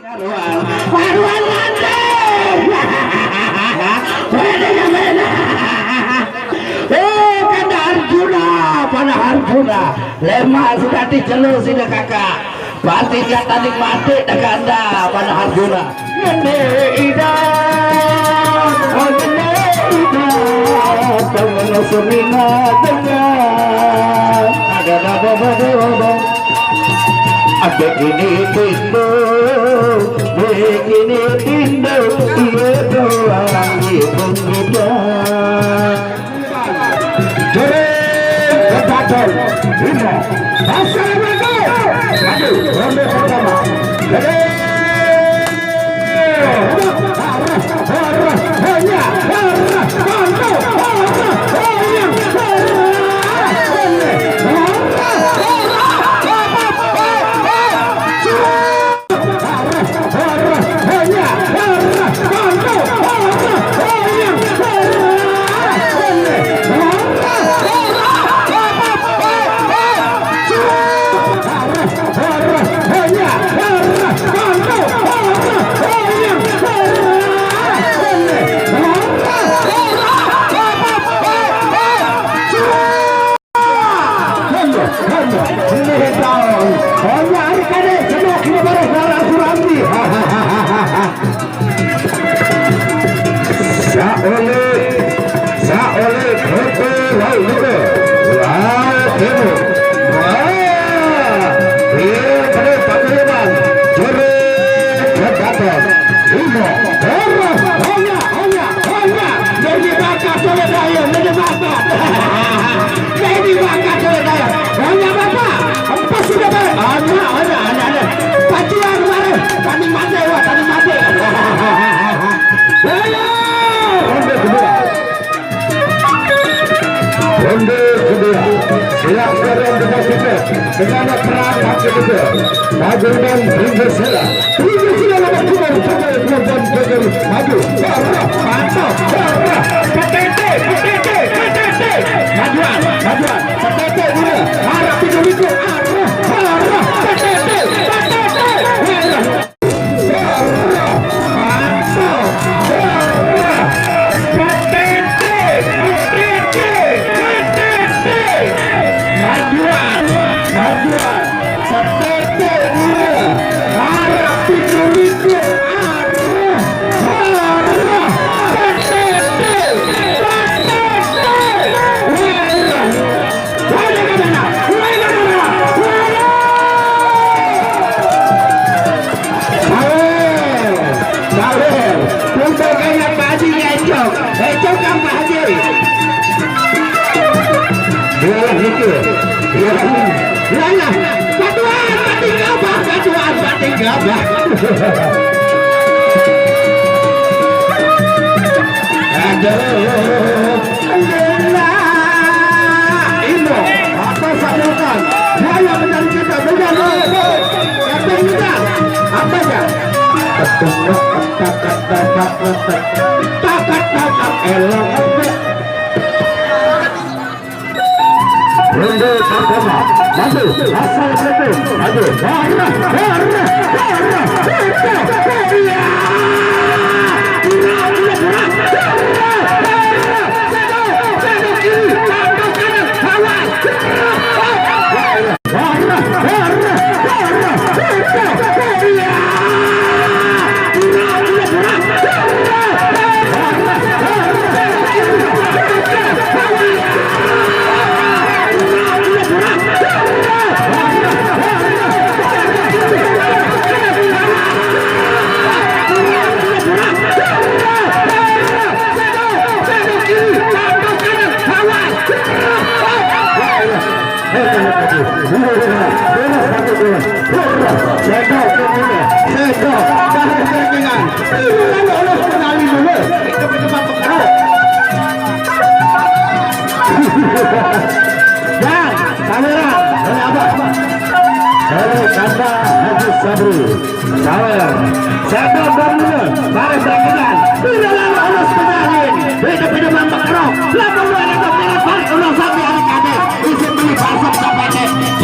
Paruan Lande. Pada Arjuna lemah sudah dijelur sini kakak pati kata nikmati ganda pada Arjuna ini ida dengan semina dengan ada gini tindo begini tindo iya doang ibu muda Batal, Bimo, Assalamualaikum. Aduh, ronde pertama. Dengan perang hati itu, Majudan Brinjosela nomor 2 maju, mantap, majuan, PTT dulu, harap itu,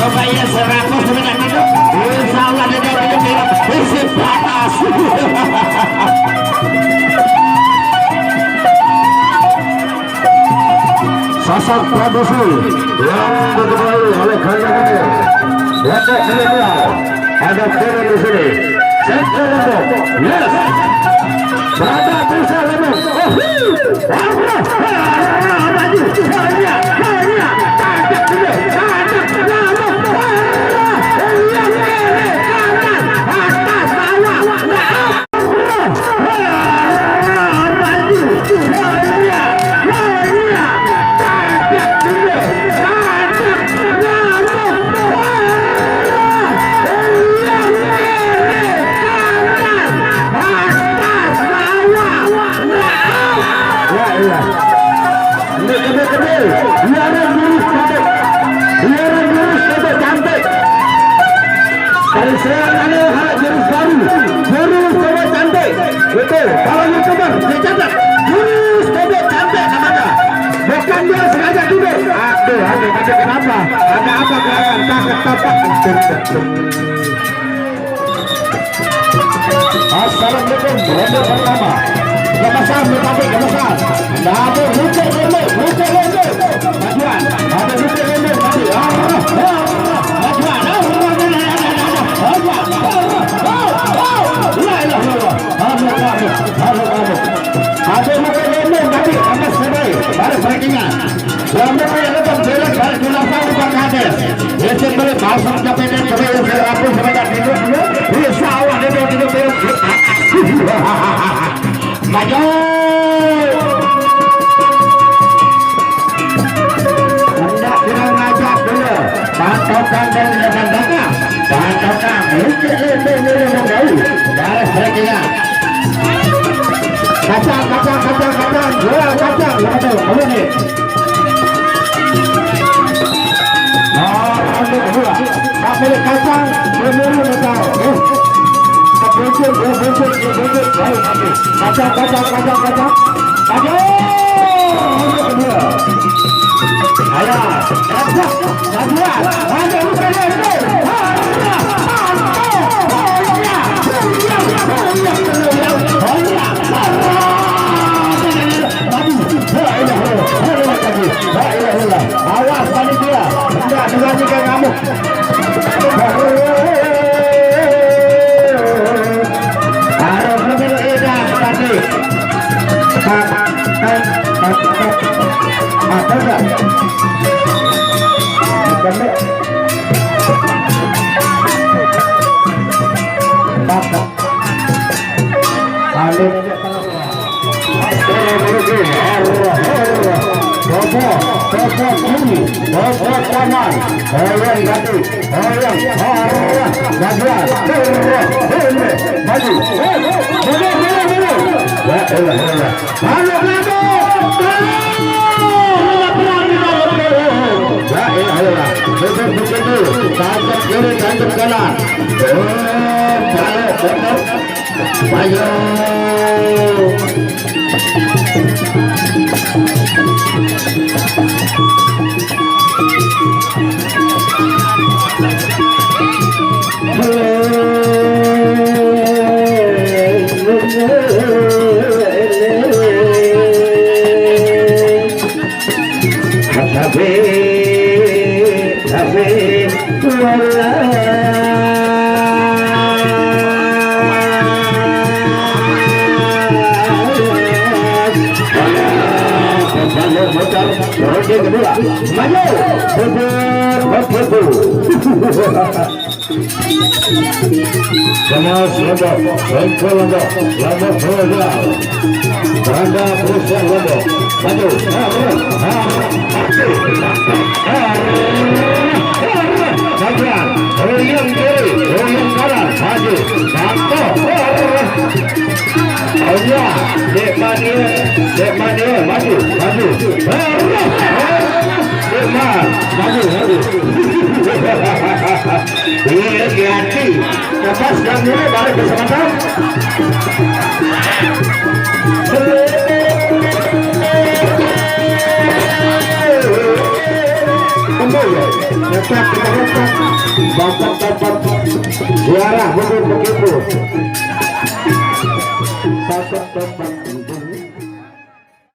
Coba ya 100 dengan itu, insya Allah dia isi panas. Sosok tradisi yang diketahui oleh kalian. Wadah milenial ada turun di sini. Center Lombok, yes. Berada bisa Lombok. Assalamualaikum ronde pertama. Lepasan tapi lepasan. Ada lucu ronde. Majuan. Ada lucu ronde tadi. Majuan. Ada lucu ronde tadi. Amas sebaik. Baru breakingan. Ronde yang lepas belak baru dilakukan di Bangladesh. Esok balik masuk ke pedang kemudian serapu sebanyak itu. Bisa awak itu. Maju. Hendak kita ngajak dulu. Patokan dan dana. Patokan. Ini. Baris breakingan. Kacang. Jual kacang. Kamu ni. Ambil kedua. Ambil kacang. Bermuru betul. Buncit. Kacang. Ayo. Ambil kedua. Ayo. Kacang. Ada bukan itu. Awas panitia. Tidak dilanjutkan kamu. Harus lebih edah tadi. Apa tak? Bapak. Alif. Bapak kiri, bapak kanan, orang gati, orang gajian, maju, Kemas Lombok, Bengkel Lombok, Lombok Program, Beranda Perusahaan Lombok, maju, Majuan, Royong kiri, Royong kanan, maju, Santo, Allah, Dek Mania, maju, maju, ini hati-hati. Lepaskan dulu balik ke sebentar. Bandung ya. Tetap kita lihat bapak juara begitu. Satu